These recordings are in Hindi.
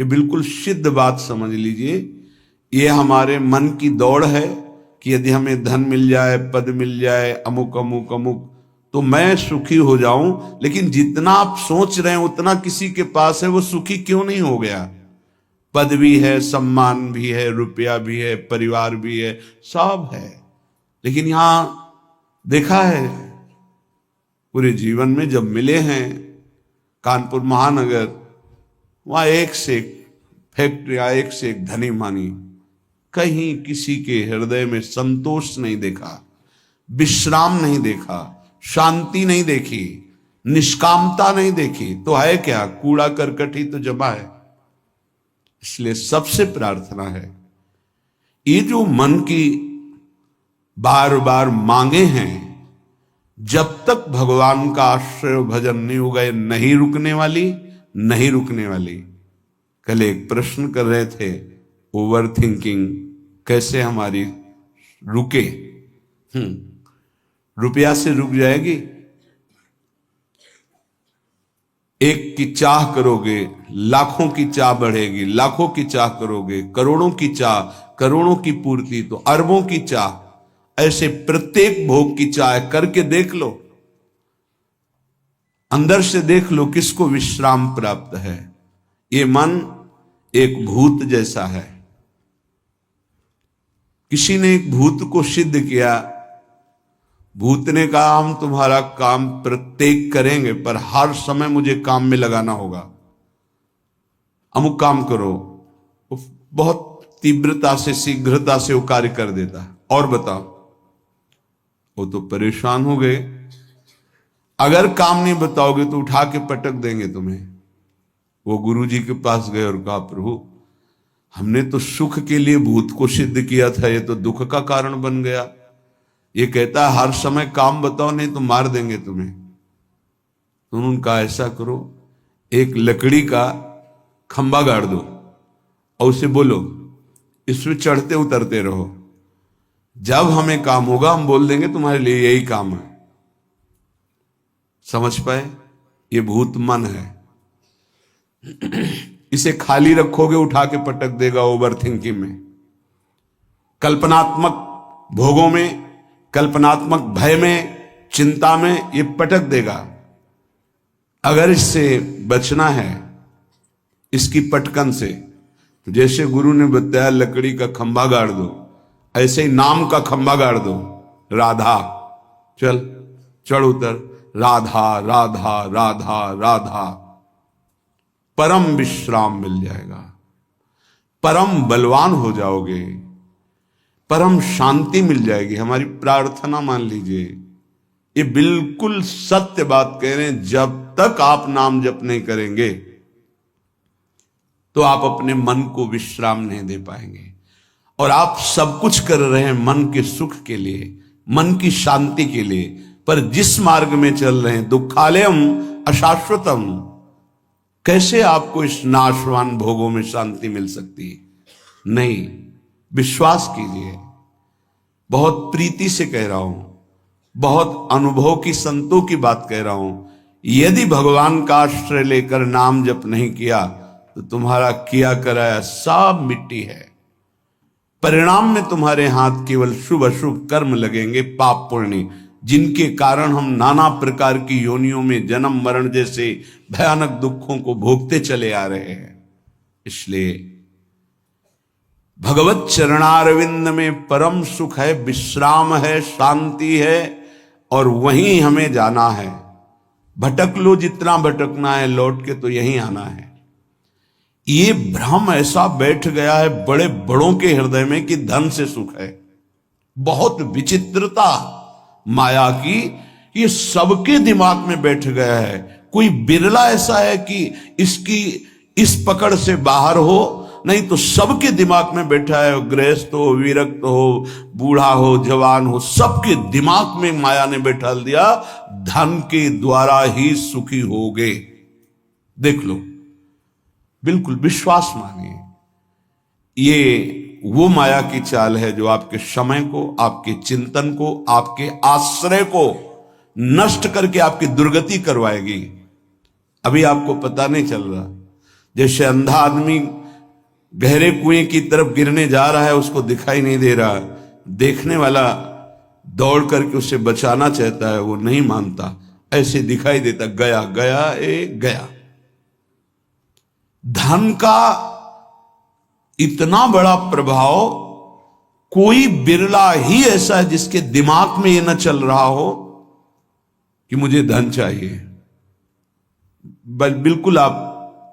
ये बिल्कुल सिद्ध बात समझ लीजिए। ये हमारे मन की दौड़ है कि यदि हमें धन मिल जाए, पद मिल जाए, अमुक अमुक अमुक, तो मैं सुखी हो जाऊं। लेकिन जितना आप सोच रहे हैं उतना किसी के पास है, वो सुखी क्यों नहीं हो गया? पद भी है, सम्मान भी है, रुपया भी है, परिवार भी है, सब है। लेकिन यहां देखा है पूरे जीवन में जब मिले हैं कानपुर महानगर, वहां एक से एक फैक्ट्रियां, एक से एक धनी मानी, कहीं किसी के हृदय में संतोष नहीं देखा, विश्राम नहीं देखा, शांति नहीं देखी, निष्कामता नहीं देखी। तो है क्या? कूड़ा करकट ही तो जमा है। इसलिए सबसे प्रार्थना है, ये जो मन की बार बार मांगे हैं, जब तक भगवान का आश्रय भजन नहीं होगा, ये नहीं रुकने वाली, नहीं रुकने वाली। कल एक प्रश्न कर रहे थे, ओवर थिंकिंग कैसे हमारी रुके? रुपया से रुक जाएगी? एक की चाह करोगे, लाखों की चाह बढ़ेगी, लाखों की चाह करोगे, करोड़ों की चाह, करोड़ों की पूर्ति, तो अरबों की चाह। ऐसे प्रत्येक भोग की चाह करके देख लो, अंदर से देख लो किसको विश्राम प्राप्त है। ये मन एक भूत जैसा है। किसी ने एक भूत को सिद्ध किया। भूत ने कहा, हम तुम्हारा काम प्रत्येक करेंगे, पर हर समय मुझे काम में लगाना होगा। अमुक काम करो। बहुत तीव्रता से, शीघ्रता से वो कार्य कर देता है। और बताओ, वो तो परेशान हो गए। अगर काम नहीं बताओगे तो उठा के पटक देंगे तुम्हें। वो गुरुजी के पास गए और कहा, प्रभु हमने तो सुख के लिए भूत को सिद्ध किया था, ये तो दुख का कारण बन गया। ये कहता है हर समय काम बताओ, नहीं तो मार देंगे तुम्हें। तो उन्होंने कहा, ऐसा करो, एक लकड़ी का खंबा गाड़ दो और उसे बोलो इसमें चढ़ते उतरते रहो, जब हमें काम होगा हम बोल देंगे तुम्हारे लिए यही काम है। समझ पाए? ये भूत मन है। इसे खाली रखोगे उठा के पटक देगा ओवर थिंकिंग में, कल्पनात्मक भोगों में, कल्पनात्मक भय में, चिंता में ये पटक देगा। अगर इससे बचना है, इसकी पटकन से, तो जैसे गुरु ने बताया लकड़ी का खंभा गाड़ दो, ऐसे ही नाम का खंभा गाड़ दो। राधा, चल चढ़ उतर, राधा राधा राधा राधा, परम विश्राम मिल जाएगा, परम बलवान हो जाओगे, परम शांति मिल जाएगी। हमारी प्रार्थना मान लीजिए, ये बिल्कुल सत्य बात कह रहे हैं। जब तक आप नाम जप नहीं करेंगे तो आप अपने मन को विश्राम नहीं दे पाएंगे। और आप सब कुछ कर रहे हैं मन के सुख के लिए, मन की शांति के लिए, पर जिस मार्ग में चल रहे हैं, दुखालयम अशाश्वतम, कैसे आपको इस नाशवान भोगों में शांति मिल सकती है? नहीं। विश्वास कीजिए, बहुत प्रीति से कह रहा हूं, बहुत अनुभव की, संतों की बात कह रहा हूं। यदि भगवान का आश्रय लेकर नाम जप नहीं किया तो तुम्हारा किया कराया सब मिट्टी है। परिणाम में तुम्हारे हाथ केवल शुभ अशुभ कर्म लगेंगे, पाप पुण्य, जिनके कारण हम नाना प्रकार की योनियों में जन्म मरण जैसे भयानक दुखों को भोगते चले आ रहे हैं। इसलिए भगवत चरणारविंद में परम सुख है, विश्राम है, शांति है, और वहीं हमें जाना है। भटक लो जितना भटकना है, लौट के तो यहीं आना है। ये भ्रम ऐसा बैठ गया है बड़े बड़ों के हृदय में कि धन से सुख है। बहुत विचित्रता माया की, ये सबके दिमाग में बैठ गया है। कोई बिरला ऐसा है कि इसकी इस पकड़ से बाहर हो, नहीं तो सबके दिमाग में बैठा है। गृहस्थ हो, विरक्त हो, बूढ़ा हो, जवान हो, सबके दिमाग में माया ने बैठा दिया, धन के द्वारा ही सुखी होगे। देख लो, बिल्कुल विश्वास मानिए। ये वो माया की चाल है जो आपके समय को, आपके चिंतन को, आपके आश्रय को नष्ट करके आपकी दुर्गति करवाएगी। अभी आपको पता नहीं चल रहा, जैसे अंधा आदमी गहरे कुएं की तरफ गिरने जा रहा है, उसको दिखाई नहीं दे रहा, देखने वाला दौड़ करके उसे बचाना चाहता है, वो नहीं मानता, ऐसे दिखाई देता, गया गया गया। धन का इतना बड़ा प्रभाव, कोई बिरला ही ऐसा है जिसके दिमाग में ये न चल रहा हो कि मुझे धन चाहिए। बिल्कुल आप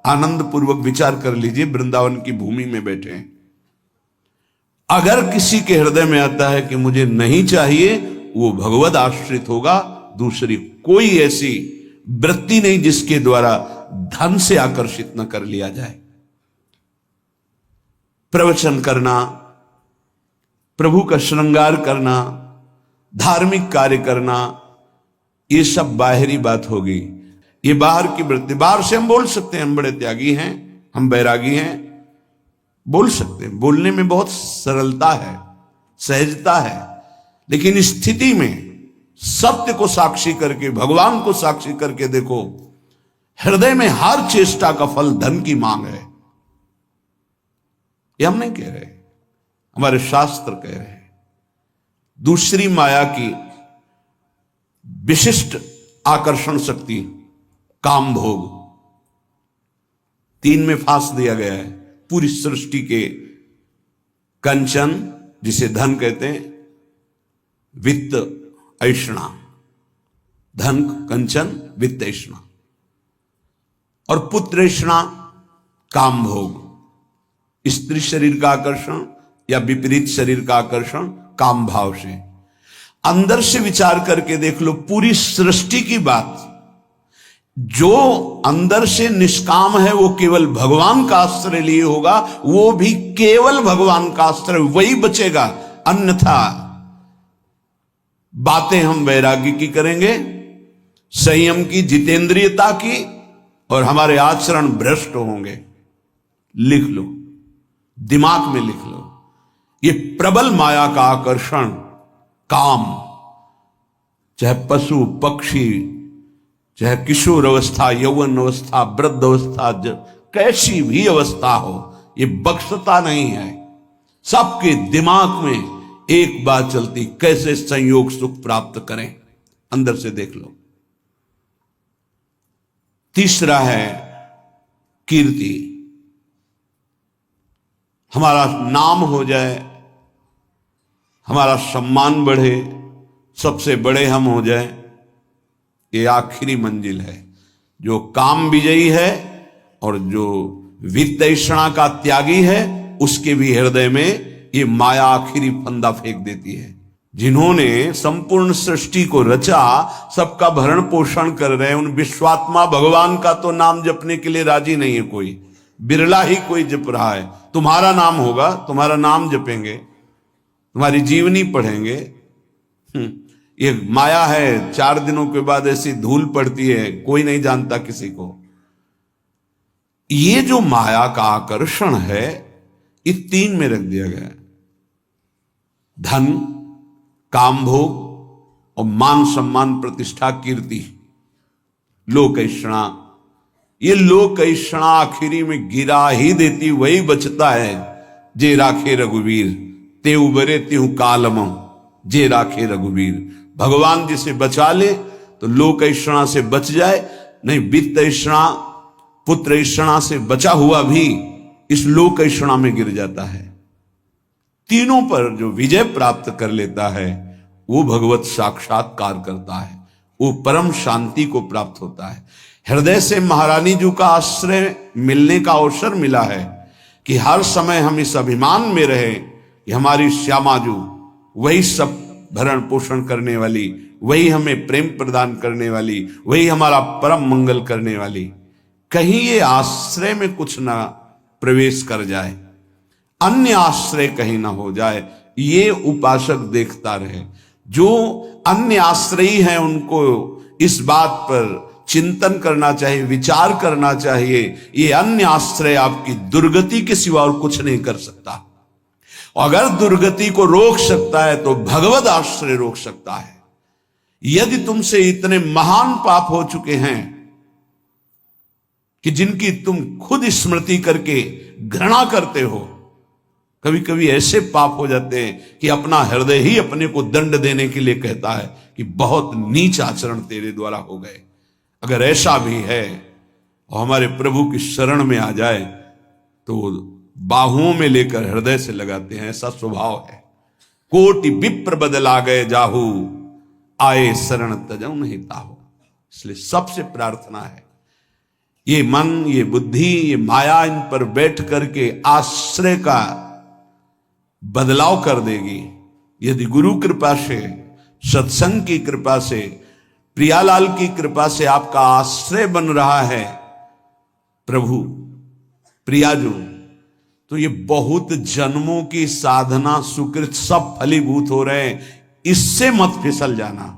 आनंद पूर्वक विचार कर लीजिए, वृंदावन की भूमि में बैठे हैं, अगर किसी के हृदय में आता है कि मुझे नहीं चाहिए, वो भगवद आश्रित होगा, दूसरी कोई ऐसी वृत्ति नहीं जिसके द्वारा धन से आकर्षित न कर लिया जाए। प्रवचन करना, प्रभु का श्रृंगार करना, धार्मिक कार्य करना, ये सब बाहरी बात होगी, ये बाहर की वृत्ति। बाहर से हम बोल सकते हैं हम बड़े त्यागी हैं, हम बैरागी हैं, बोल सकते हैं, बोलने में बहुत सरलता है, सहजता है, लेकिन स्थिति में सत्य को साक्षी करके, भगवान को साक्षी करके देखो, हृदय में हर चेष्टा का फल धन की मांग है। ये हम नहीं कह रहे, हमारे शास्त्र कह रहे हैं। दूसरी माया की विशिष्ट आकर्षण शक्ति काम भोग, 3 में फांस दिया गया है। पूरी सृष्टि के कंचन, जिसे धन कहते हैं, वित्त ऐषणा, धन कंचन वित्त ऐषणा, और पुत्र ऐषणा काम भोग, स्त्री शरीर का आकर्षण या विपरीत शरीर का आकर्षण काम भाव से। अंदर से विचार करके देख लो, पूरी सृष्टि की बात, जो अंदर से निष्काम है वो केवल भगवान का आश्रय लिए होगा, वो भी केवल भगवान का आश्रय, वही बचेगा। अन्यथा बातें हम वैराग्य की करेंगे, संयम की, जितेंद्रियता की, और हमारे आचरण भ्रष्ट होंगे। लिख लो, दिमाग में लिख लो, ये प्रबल माया का आकर्षण काम, चाहे पशु पक्षी, चाहे किशोर अवस्था, यौवन अवस्था, वृद्ध अवस्था, कैसी भी अवस्था हो, ये बख्शता नहीं है। सबके दिमाग में एक बात चलती, कैसे संयोग सुख प्राप्त करें, अंदर से देख लो। तीसरा है कीर्ति, हमारा नाम हो जाए, हमारा सम्मान बढ़े, सबसे बड़े हम हो जाए, ये आखिरी मंजिल है। जो काम विजयी है और जो वित्तैषणा का त्यागी है, उसके भी हृदय में ये माया आखिरी फंदा फेंक देती है। जिन्होंने संपूर्ण सृष्टि को रचा, सबका भरण पोषण कर रहे हैं, उन विश्वात्मा भगवान का तो नाम जपने के लिए राजी नहीं है कोई, बिरला ही कोई जप रहा है। तुम्हारा नाम होगा, तुम्हारा नाम जपेंगे, तुम्हारी जीवनी पढ़ेंगे। ये माया है, 4 दिनों के बाद ऐसी धूल पड़ती है, कोई नहीं जानता किसी को। ये जो माया का आकर्षण है, ये 3 में रख दिया गया है, धन, काम भोग और मान सम्मान प्रतिष्ठा कीर्ति, लोक ऐषणा। ये लोक ऐषणा आखिरी में गिरा ही देती, वही बचता है। जे राखे रघुवीर ते उबरे त्यू कालम, जे राखे रघुवीर। भगवान जिसे बचा ले तो लोक ऐषणा से बच जाए, नहीं वित्त ऐषणा, पुत्र ऐषणा से बचा हुआ भी इस लोक ऐषणा में गिर जाता है। तीनों पर जो विजय प्राप्त कर लेता है, वो भगवत साक्षात्कार करता है, वो परम शांति को प्राप्त होता है। हृदय से महारानी जी का आश्रय मिलने का अवसर मिला है कि हर समय हम इस अभिमान में रहे कि हमारी श्यामा जी वही सब भरण पोषण करने वाली, वही हमें प्रेम प्रदान करने वाली, वही हमारा परम मंगल करने वाली। कहीं ये आश्रय में कुछ ना प्रवेश कर जाए, अन्य आश्रय कहीं ना हो जाए, ये उपासक देखता रहे। जो अन्य आश्रयी हैं उनको इस बात पर चिंतन करना चाहिए, विचार करना चाहिए, ये अन्य आश्रय आपकी दुर्गति के सिवा और कुछ नहीं कर सकता। अगर दुर्गति को रोक सकता है तो भगवद आश्रय रोक सकता है। यदि तुमसे इतने महान पाप हो चुके हैं कि जिनकी तुम खुद स्मृति करके घृणा करते हो। कभी कभी ऐसे पाप हो जाते हैं कि अपना हृदय ही अपने को दंड देने के लिए कहता है कि बहुत नीच आचरण तेरे द्वारा हो गए। अगर ऐसा भी है और हमारे प्रभु की शरण में आ जाए तो बाहुओं में लेकर हृदय से लगाते हैं, ऐसा स्वभाव है। कोटि विप्र बदला गए जाहू, आए शरण तजऊ नहीं ताहू। इसलिए सबसे प्रार्थना है ये मन, ये बुद्धि, ये माया इन पर बैठ करके आश्रय का बदलाव कर देगी। यदि गुरु कृपा से, सत्संग की कृपा से, प्रियालाल की कृपा से आपका आश्रय बन रहा है प्रभु प्रियाजू, तो ये बहुत जन्मों की साधना सुकृत सब फलीभूत हो रहे हैं। इससे मत फिसल जाना।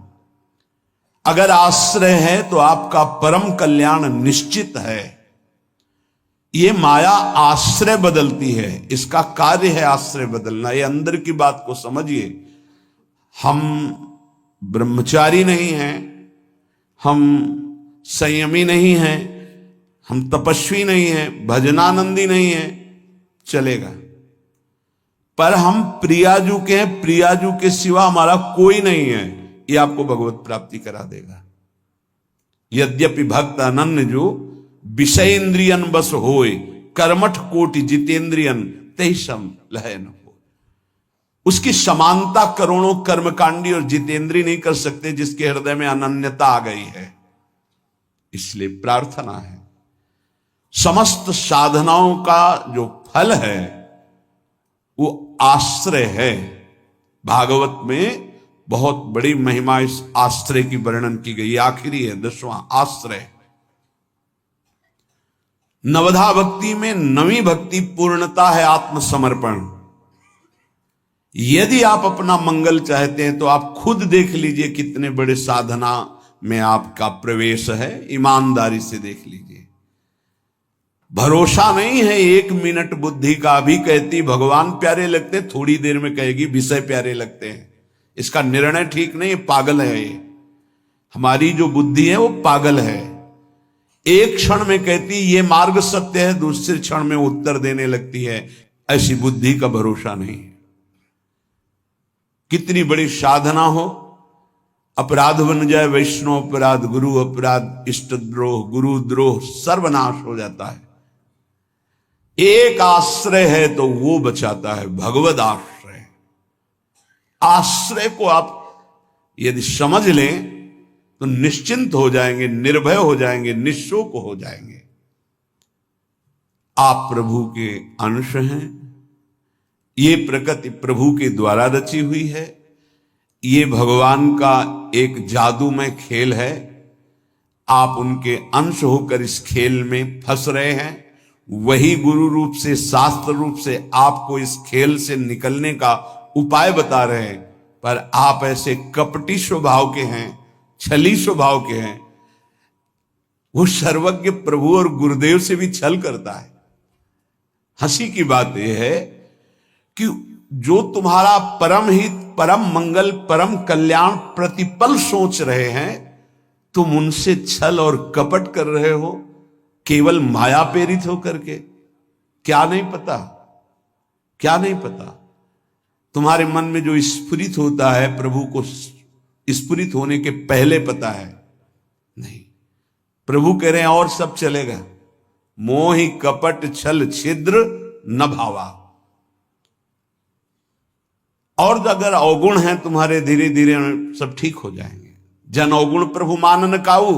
अगर आश्रय है तो आपका परम कल्याण निश्चित है। ये माया आश्रय बदलती है, इसका कार्य है आश्रय बदलना। ये अंदर की बात को समझिए। हम ब्रह्मचारी नहीं हैं, हम संयमी नहीं हैं, हम तपस्वी नहीं हैं, भजनानंदी नहीं हैं, चलेगा। पर हम प्रियाजू के हैं, प्रियाजू के सिवा हमारा कोई नहीं है, ये आपको भगवत प्राप्ति करा देगा। यद्यपि भक्त अनन्य जो विषय इंद्रियन बस होए, कर्मठ कोटि जितेंद्रियन तहि सम लहै न हो। उसकी समानता करोड़ों कर्मकांडी और जितेंद्री नहीं कर सकते जिसके हृदय में अनन्यता आ गई है। इसलिए प्रार्थना है, समस्त साधनाओं का जो फल है वो आश्रय है। भागवत में बहुत बड़ी महिमा इस आश्रय की वर्णन की गई। आखिरी है 10वां आश्रय। नवधा भक्ति में 9वीं भक्ति पूर्णता है आत्मसमर्पण। यदि आप अपना मंगल चाहते हैं तो आप खुद देख लीजिए कितने बड़े साधना में आपका प्रवेश है। ईमानदारी से देख लीजिए। भरोसा नहीं है 1 मिनट बुद्धि का भी कहती भगवान प्यारे लगते, थोड़ी देर में कहेगी विषय प्यारे लगते हैं। इसका निर्णय ठीक नहीं, पागल है ये। हमारी जो बुद्धि है वो पागल है। एक क्षण में कहती ये मार्ग सत्य है, दूसरे क्षण में उत्तर देने लगती है। ऐसी बुद्धि का भरोसा नहीं है। कितनी बड़ी साधना हो, अपराध बन जाए, वैष्णव अपराध, गुरु अपराध, इष्ट द्रोह, गुरु द्रोह, सर्वनाश हो जाता है। एक आश्रय है तो वो बचाता है, भगवद आश्रय। आश्रय को आप यदि समझ लें तो निश्चिंत हो जाएंगे, निर्भय हो जाएंगे, निःशोक हो जाएंगे। आप प्रभु के अंश हैं। ये प्रकृति प्रभु के द्वारा रची हुई है। ये भगवान का एक जादूमय खेल है। आप उनके अंश होकर इस खेल में फंस रहे हैं। वही गुरु रूप से, शास्त्र रूप से आपको इस खेल से निकलने का उपाय बता रहे हैं। पर आप ऐसे कपटी स्वभाव के हैं, छली स्वभाव के हैं। वो सर्वज्ञ प्रभु और गुरुदेव से भी छल करता है। हंसी की बात यह है कि जो तुम्हारा परम हित, परम मंगल, परम कल्याण प्रतिपल सोच रहे हैं, तुम उनसे छल और कपट कर रहे हो, केवल माया प्रेरित होकर के। क्या नहीं पता, क्या नहीं पता। तुम्हारे मन में जो स्फुरित होता है प्रभु को स्फुरित होने के पहले पता है नहीं। प्रभु कह रहे हैं और सब चलेगा। मोहि कपट छल छिद्र न भावा। और अगर अवगुण है तुम्हारे, धीरे धीरे सब ठीक हो जाएंगे। जन अवगुण प्रभु मानन काऊ,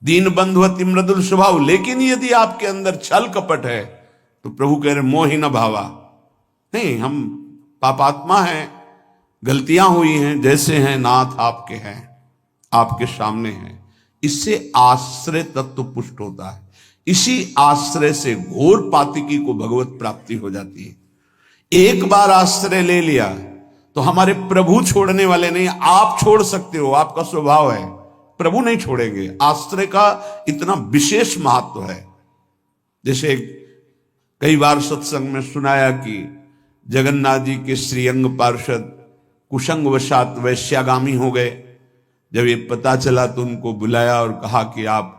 दीन बंधु अति मृदुल स्वभाव। लेकिन यदि आपके अंदर छल कपट है तो प्रभु कह रहे मोहि न भावा। नहीं, हम पापात्मा हैं, गलतियां हुई हैं, जैसे हैं नाथ आपके हैं, आपके सामने हैं। इससे आश्रय तत्व पुष्ट होता है। इसी आश्रय से घोर पातिकी को भगवत प्राप्ति हो जाती है। एक बार आश्रय ले लिया तो हमारे प्रभु छोड़ने वाले नहीं, आप छोड़ सकते हो, आपका स्वभाव है। प्रभु नहीं छोड़ेंगे। आश्रय का इतना विशेष महत्व है। जैसे कई बार सत्संग में सुनाया कि जगन्नाथ जी के श्रीअंग पार्षद कुसंग वशात वैश्यागामी हो गए। जब ये पता चला तो उनको बुलाया और कहा कि आप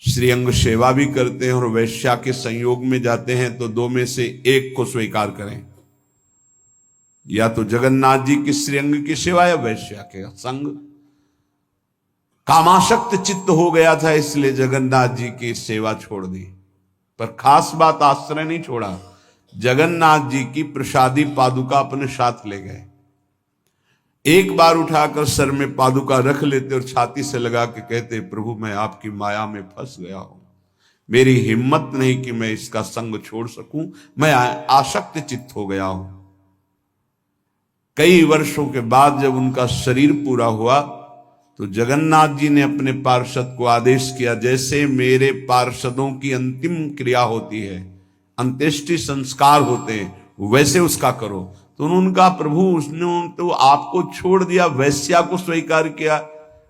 श्रीअंग सेवा भी करते हैं और वैश्या के संयोग में जाते हैं, तो दो में से एक को स्वीकार करें, या तो जगन्नाथ जी के श्रीअंग की सेवा या वैश्या के संग। कामाशक्त चित्त हो गया था, इसलिए जगन्नाथ जी की सेवा छोड़ दी। पर खास बात, आश्रय नहीं छोड़ा, जगन्नाथ जी की प्रसादी पादुका अपने साथ ले गए। एक बार उठाकर सर में पादुका रख लेते और छाती से लगा के कहते, प्रभु मैं आपकी माया में फंस गया हूं, मेरी हिम्मत नहीं कि मैं इसका संग छोड़ सकूं, मैं आसक्त चित्त हो गया हूं। कई वर्षों के बाद जब उनका शरीर पूरा हुआ तो जगन्नाथ जी ने अपने पार्षद को आदेश किया, जैसे मेरे पार्षदों की अंतिम क्रिया होती है, अंत्येष्टि संस्कार होते हैं, वैसे उसका करो। तो उन्होंने कहा, प्रभु उसने तो आपको छोड़ दिया, वैश्या को स्वीकार किया,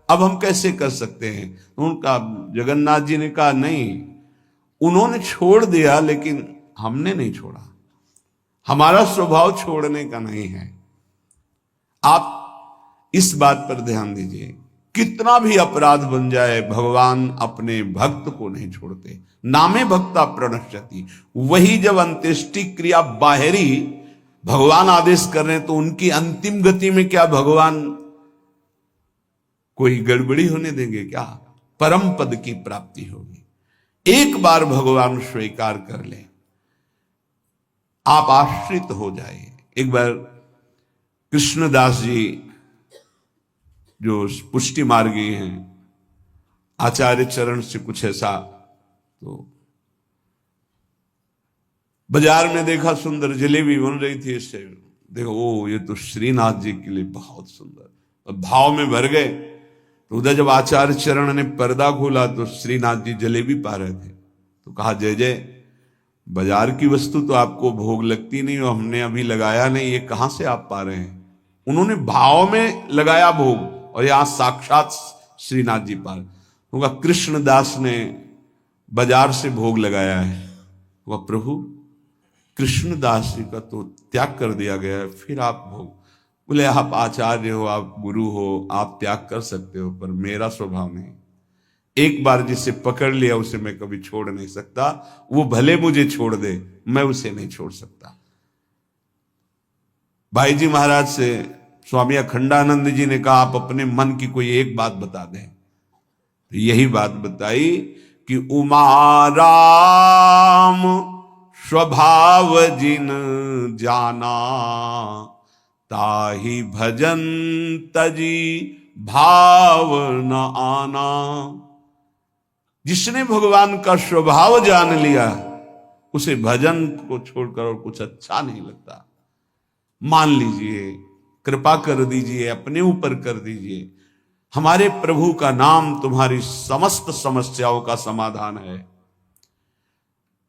अब हम कैसे कर सकते हैं? तो उनका जगन्नाथ जी ने कहा, नहीं, उन्होंने छोड़ दिया लेकिन हमने नहीं छोड़ा, हमारा स्वभाव छोड़ने का नहीं है। आप इस बात पर ध्यान दीजिए, कितना भी अपराध बन जाए, भगवान अपने भक्त को नहीं छोड़ते। नामे भक्ता प्रणश्यति, वही जब अंत्येष्टि क्रिया बाहरी भगवान आदेश कर रहे हैं, तो उनकी अंतिम गति में क्या भगवान कोई गड़बड़ी होने देंगे क्या? परम पद की प्राप्ति होगी। एक बार भगवान स्वीकार कर ले, आप आश्रित हो जाइए। एक बार कृष्णदास जी जो पुष्टि मार्गी हैं, आचार्य चरण से कुछ ऐसा, तो बाजार में देखा सुंदर जलेबी बन रही थी, इससे देखो ओ ये तो श्रीनाथ जी के लिए बहुत सुंदर, भाव में भर गए। तो उधर जब आचार्य चरण ने पर्दा खोला तो श्रीनाथ जी जलेबी पा रहे थे। तो कहा, जय जय, बाजार की वस्तु तो आपको भोग लगती नहीं और हमने अभी लगाया नहीं, ये कहां से आप पा रहे हैं? उन्होंने भाव में लगाया भोग और यहां साक्षात श्रीनाथ जी पा रहे। उनका कृष्णदास ने बाजार से भोग लगाया है। वह प्रभु कृष्णदास जी का तो त्याग कर दिया गया है, फिर आप भोग? बोले, आप आचार्य हो, आप गुरु हो, आप त्याग कर सकते हो, पर मेरा स्वभाव नहीं। एक बार जिसे पकड़ लिया उसे मैं कभी छोड़ नहीं सकता, वो भले मुझे छोड़ दे, मैं उसे नहीं छोड़ सकता। भाई जी महाराज से स्वामी अखंडानंद जी ने कहा, आप अपने मन की कोई एक बात बता दें। तो यही बात बताई कि उमा राम स्वभाव जिन जाना, ताहि भजन तजी भाव न आना। जिसने भगवान का स्वभाव जान लिया, उसे भजन को छोड़कर और कुछ अच्छा नहीं लगता। मान लीजिए, कृपा कर दीजिए, अपने ऊपर कर दीजिए, हमारे प्रभु का नाम तुम्हारी समस्त समस्याओं का समाधान है।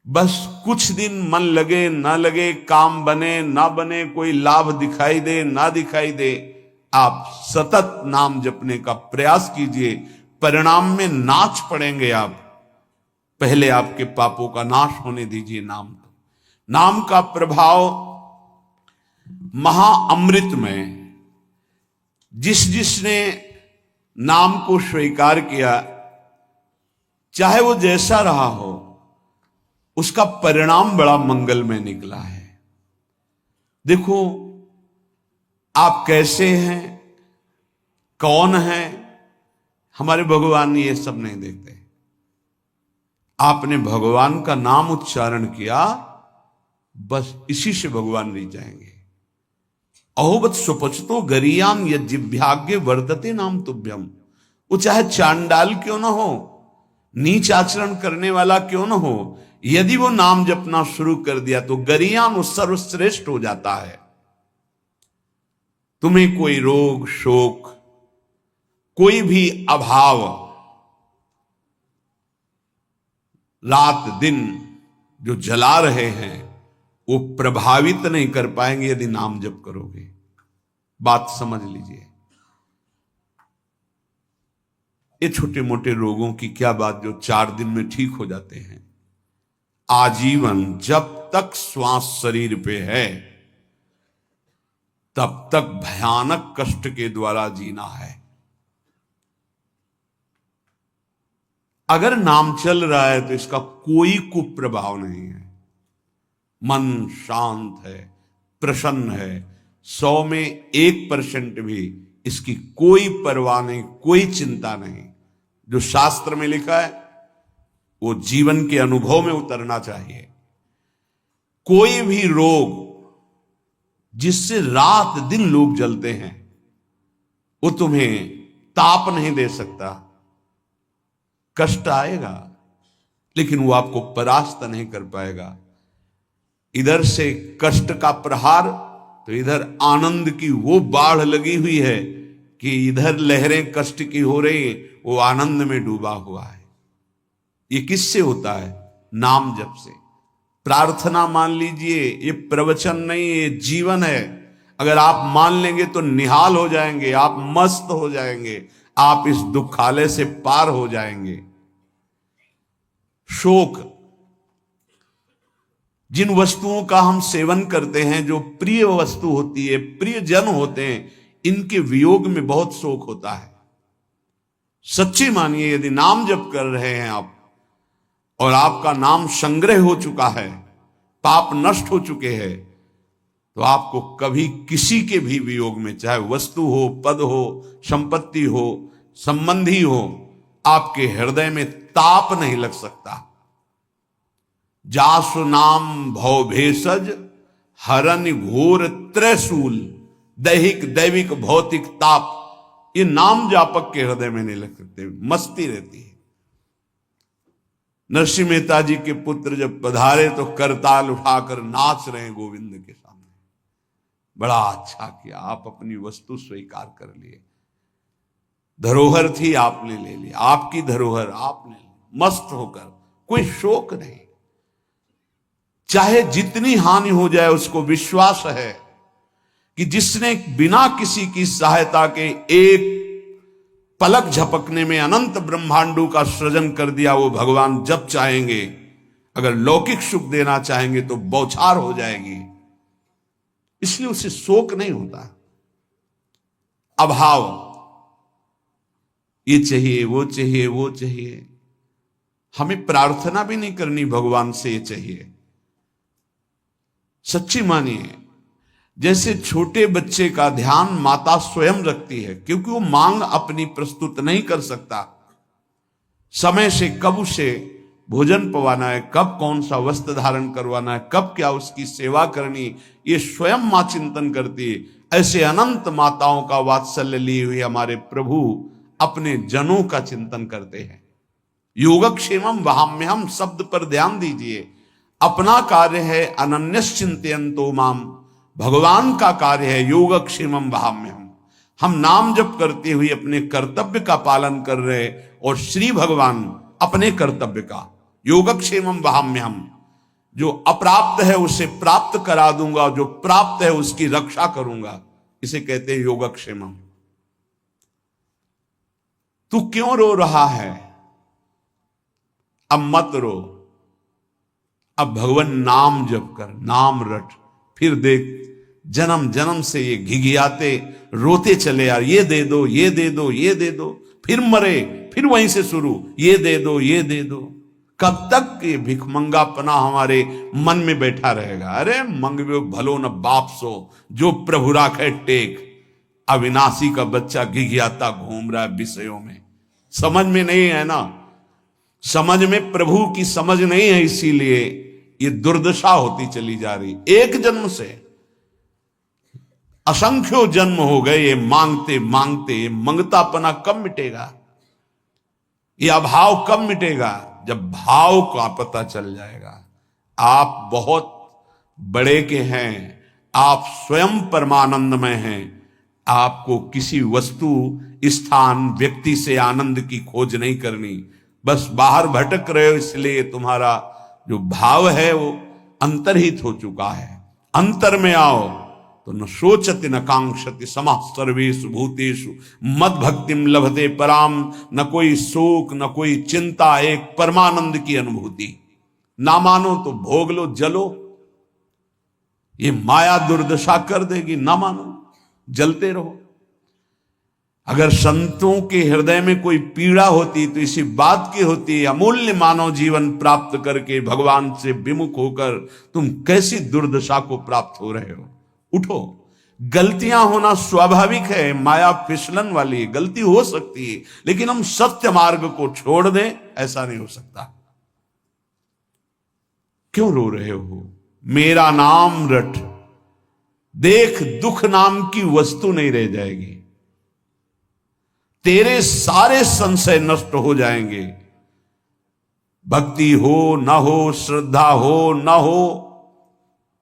बस कुछ दिन मन लगे ना लगे, काम बने ना बने, कोई लाभ दिखाई दे ना दिखाई दे, आप सतत नाम जपने का प्रयास कीजिए। परिणाम में नाच पड़ेंगे आप। पहले आपके पापों का नाश होने दीजिए। नाम का प्रभाव महाअमृत में, जिसने नाम को स्वीकार किया, चाहे वो जैसा रहा हो, उसका परिणाम बड़ा मंगलमय निकला है। देखो, आप कैसे हैं, कौन हैं, हमारे भगवान ये सब नहीं देखते। आपने भगवान का नाम उच्चारण किया, बस इसी से भगवान नहीं जाएंगे। अहोबत सुपचतो गरियाम यज्जिभ्याग्य वर्तते नाम तुभ्यम। वो चाहे चांडाल क्यों ना हो, नीच आचरण करने वाला क्यों ना हो, यदि वो नाम जपना शुरू कर दिया तो गरियाम सर्वश्रेष्ठ हो जाता है। तुम्हें कोई रोग शोक, कोई भी अभाव रात दिन जो जला रहे हैं, वो प्रभावित नहीं कर पाएंगे यदि नाम जप करोगे। बात समझ लीजिए। ये छोटे मोटे रोगों की क्या बात, जो 4 दिन में ठीक हो जाते हैं। आजीवन जब तक श्वास शरीर पे है, तब तक भयानक कष्ट के द्वारा जीना है। अगर नाम चल रहा है तो इसका कोई कुप्रभाव नहीं है। मन शांत है, प्रसन्न है, 100 में 1% भी इसकी कोई परवाह नहीं, कोई चिंता नहीं। जो शास्त्र में लिखा है वो जीवन के अनुभव में उतरना चाहिए। कोई भी रोग जिससे रात दिन लोग जलते हैं वो तुम्हें ताप नहीं दे सकता। कष्ट आएगा लेकिन वो आपको परास्त नहीं कर पाएगा। इधर से कष्ट का प्रहार तो इधर आनंद की वो बाढ़ लगी हुई है कि इधर लहरें कष्ट की हो रही, वो आनंद में डूबा हुआ है। ये किससे होता है? नाम जप से। प्रार्थना मान लीजिए, ये प्रवचन नहीं, ये जीवन है। अगर आप मान लेंगे तो निहाल हो जाएंगे, आप मस्त हो जाएंगे, आप इस दुखालय से पार हो जाएंगे। शोक, जिन वस्तुओं का हम सेवन करते हैं, जो प्रिय वस्तु होती है, प्रिय जन होते हैं, इनके वियोग में बहुत शोक होता है। सच्ची मानिए, यदि नाम जप कर रहे हैं आप और आपका नाम संग्रह हो चुका है, पाप नष्ट हो चुके हैं, तो आपको कभी किसी के भी वियोग में, चाहे वस्तु हो, पद हो, संपत्ति हो, संबंधी हो, आपके हृदय में ताप नहीं लग सकता। जासु नाम भव भेषज हरन घोर त्रैशूल, दैहिक दैविक भौतिक ताप, ये नाम जापक के हृदय में नहीं लग सकते, मस्ती रहती है। नरसिंह मेहता जी के पुत्र जब पधारे तो करताल उठाकर नाच रहे हैं गोविंद के सामने। बड़ा अच्छा किया, आप अपनी वस्तु स्वीकार कर लिए। धरोहर थी, आपने ले ली, आपकी धरोहर आपने ली, मस्त होकर, कोई शोक नहीं। चाहे जितनी हानि हो जाए, उसको विश्वास है कि जिसने बिना किसी की सहायता के एक पलक झपकने में अनंत ब्रह्मांडों का सृजन कर दिया, वो भगवान जब चाहेंगे, अगर लौकिक सुख देना चाहेंगे तो बौछार हो जाएगी। इसलिए उसे शोक नहीं होता। अभाव, ये चाहिए, वो चाहिए, वो चाहिए। हमें प्रार्थना भी नहीं करनी भगवान से ये चाहिए। सच्ची मानिए, जैसे छोटे बच्चे का ध्यान माता स्वयं रखती है, क्योंकि वो मांग अपनी प्रस्तुत नहीं कर सकता। समय से कब उसे भोजन पवाना है, कब कौन सा वस्त्र धारण करवाना है, कब क्या उसकी सेवा करनी, ये स्वयं मां चिंतन करती है। ऐसे अनंत माताओं का वात्सल्य लिए हुए हमारे प्रभु अपने जनों का चिंतन करते हैं। योगक्षेमम वहाम्यहम शब्द पर ध्यान दीजिए। अपना कार्य है अनन्यश्चिंतयन्तो माम, भगवान का कार्य है योगक्षेमम वहाम्यहम। हम नाम जप करते हुए अपने कर्तव्य का पालन कर रहे, और श्री भगवान अपने कर्तव्य का, योगक्षेमम वहाम्यहम। जो अप्राप्त है उसे प्राप्त करा दूंगा, जो प्राप्त है उसकी रक्षा करूंगा, इसे कहते हैं योगक्षेमम। तू क्यों रो रहा है? अब मत रो, अब भगवान नाम जप कर, नाम रट, फिर देख जन्म जन्म से ये घिघियाते रोते चले यार, ये दे दो, ये दे दो, ये दे दो, फिर मरे, फिर वहीं से शुरू, ये दे दो, ये दे दो। कब तक ये भिखमंगापना हमारे मन में बैठा रहेगा? अरे मंगवे भलो न बाप सो, जो प्रभु राखे टेक। अविनाशी का बच्चा घिघियाता घूम रहा है विषयों में, समझ में नहीं है ना, समझ में प्रभु की समझ नहीं है, इसीलिए ये दुर्दशा होती चली जा रही। एक जन्म से असंख्यों जन्म हो गए ये मांगते मांगते। ये मंगतापना कब मिटेगा? ये अभाव कब मिटेगा? जब भाव का पता चल जाएगा। आप बहुत बड़े के हैं, आप स्वयं परमानंदमय हैं। आपको किसी वस्तु, स्थान, व्यक्ति से आनंद की खोज नहीं करनी। बस बाहर भटक रहे हो, इसलिए तुम्हारा जो भाव है वो अंतर्हित हो चुका है। अंतर में आओ तो न शोचति न कांक्षति समः सर्वेषु भूतेषु मद भक्तिम लभते पराम। न कोई शोक, न कोई चिंता, एक परमानंद की अनुभूति। ना मानो तो भोग लो, जलो, ये माया दुर्दशा कर देगी। ना मानो, जलते रहो। अगर संतों के हृदय में कोई पीड़ा होती तो इसी बात की होती, अमूल्य मानव जीवन प्राप्त करके भगवान से विमुख होकर तुम कैसी दुर्दशा को प्राप्त हो रहे हो। उठो। गलतियां होना स्वाभाविक है, माया फिसलन वाली है, गलती हो सकती है, लेकिन हम सत्य मार्ग को छोड़ दें ऐसा नहीं हो सकता। क्यों रो रहे हो? मेरा नाम रट, देख दुख नाम की वस्तु नहीं रह जाएगी, तेरे सारे संशय नष्ट हो जाएंगे। भक्ति हो न हो, श्रद्धा हो न हो,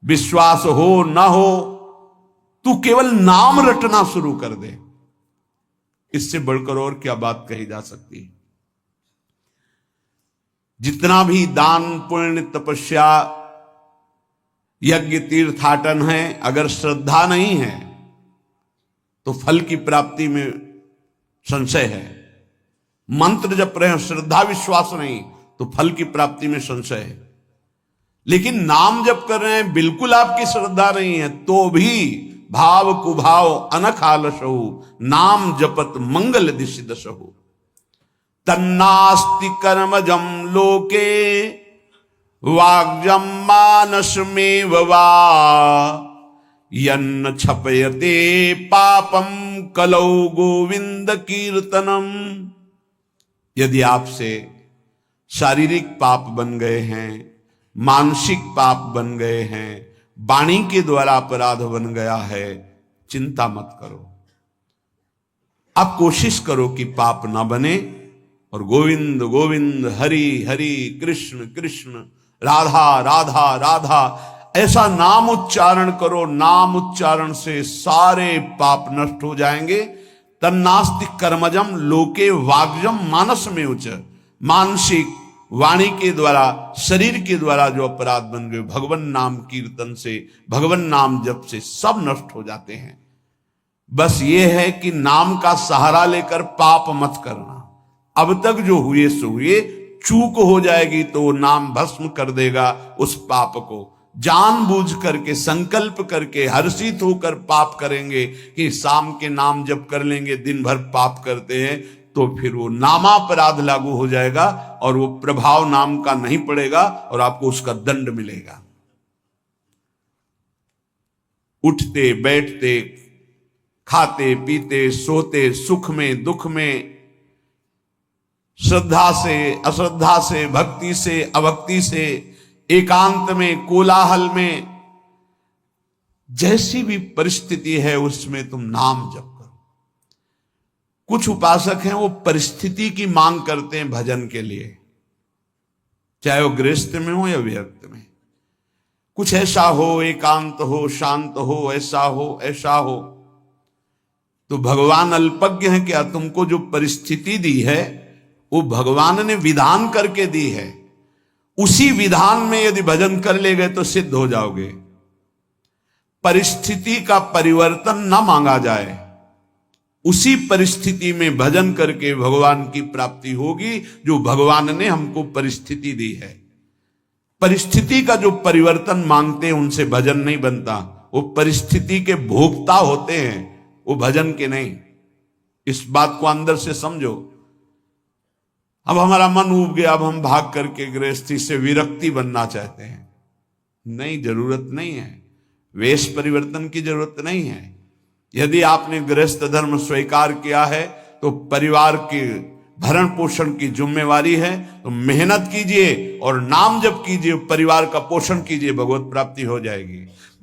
विश्वास हो न हो, तू केवल नाम रटना शुरू कर दे, इससे बढ़कर और क्या बात कही जा सकती है। जितना भी दान पुण्य तपस्या यज्ञ तीर्थाटन है, अगर श्रद्धा नहीं है तो फल की प्राप्ति में संशय है। मंत्र जप रहे हो, श्रद्धा विश्वास नहीं तो फल की प्राप्ति में संशय है। लेकिन नाम जप कर रहे हैं, बिल्कुल आपकी श्रद्धा नहीं है, तो भी भाव कुभाव अनख आलसहु, नाम जपत मंगल दिशि दशहु। तन्नास्ति कर्मजम लोके वाग्जम मानसमेव वा, यन्न छपयते पापम कलौ गोविंद कीर्तनम। यदि आपसे शारीरिक पाप बन गए हैं, मानसिक पाप बन गए हैं, वाणी के द्वारा अपराध बन गया है, चिंता मत करो। आप कोशिश करो कि पाप ना बने और गोविंद गोविंद हरि हरि कृष्ण कृष्ण राधा राधा राधा ऐसा नाम उच्चारण करो। नाम उच्चारण से सारे पाप नष्ट हो जाएंगे। तन्नास्ति कर्मजम लोके वाग्जम मानस में उच, मानसिक वाणी के द्वारा शरीर के द्वारा जो अपराध बन गए, भगवान नाम कीर्तन से, भगवान नाम जप से सब नष्ट हो जाते हैं। बस ये है कि नाम का सहारा लेकर पाप मत करना। अब तक जो हुए सो हुए, चूक हो जाएगी तो नाम भस्म कर देगा उस पाप को। जानबूझ करके संकल्प करके हर्षित होकर पाप करेंगे कि शाम के नाम जप कर लेंगे, दिन भर पाप करते हैं, तो फिर वो नामापराध लागू हो जाएगा और वो प्रभाव नाम का नहीं पड़ेगा और आपको उसका दंड मिलेगा। उठते बैठते, खाते पीते, सोते, सुख में दुख में, श्रद्धा से अश्रद्धा से, भक्ति से अभक्ति से, एकांत में कोलाहल में, जैसी भी परिस्थिति है उसमें तुम नाम जप। कुछ उपासक हैं वो परिस्थिति की मांग करते हैं भजन के लिए, चाहे वो गृहस्थ में हो या विरक्त में। कुछ ऐसा हो, एकांत हो, शांत हो, ऐसा हो ऐसा हो। तो भगवान अल्पज्ञ है क्या? तुमको जो परिस्थिति दी है वो भगवान ने विधान करके दी है। उसी विधान में यदि भजन कर ले गए तो सिद्ध हो जाओगे। परिस्थिति का परिवर्तन ना मांगा जाए, उसी परिस्थिति में भजन करके भगवान की प्राप्ति होगी जो भगवान ने हमको परिस्थिति दी है। परिस्थिति का जो परिवर्तन मांगते हैं उनसे भजन नहीं बनता। वो परिस्थिति के भोक्ता होते हैं, वो भजन के नहीं। इस बात को अंदर से समझो। अब हमारा मन उब गया, अब हम भाग करके गृहस्थी से विरक्ति बनना चाहते हैं। नहीं, जरूरत नहीं है। वेश परिवर्तन की जरूरत नहीं है। यदि आपने गृहस्थ धर्म स्वीकार किया है तो परिवार के भरण पोषण की जिम्मेवारी है, तो मेहनत कीजिए और नाम जप कीजिए, परिवार का पोषण कीजिए, भगवत प्राप्ति हो जाएगी।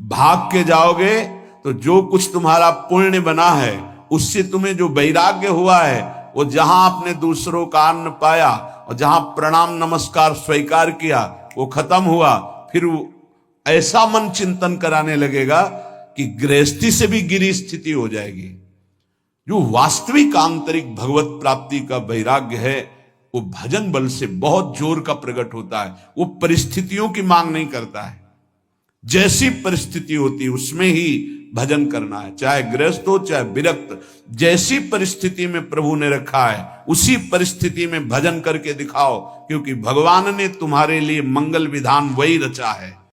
भाग के जाओगे तो जो कुछ तुम्हारा पुण्य बना है उससे तुम्हें जो वैराग्य हुआ है, वो जहां आपने दूसरों का अन्न पाया और जहां प्रणाम नमस्कार स्वीकार किया वो खत्म हुआ। फिर ऐसा मन चिंतन कराने लगेगा कि गृहस्थी से भी गिरी स्थिति हो जाएगी। जो वास्तविक आंतरिक भगवत प्राप्ति का वैराग्य है वो भजन बल से बहुत जोर का प्रकट होता है। वो परिस्थितियों की मांग नहीं करता है। जैसी परिस्थिति होती है उसमें ही भजन करना है, चाहे गृहस्थ हो चाहे विरक्त। जैसी परिस्थिति में प्रभु ने रखा है उसी परिस्थिति में भजन करके दिखाओ, क्योंकि भगवान ने तुम्हारे लिए मंगल विधान वही रचा है।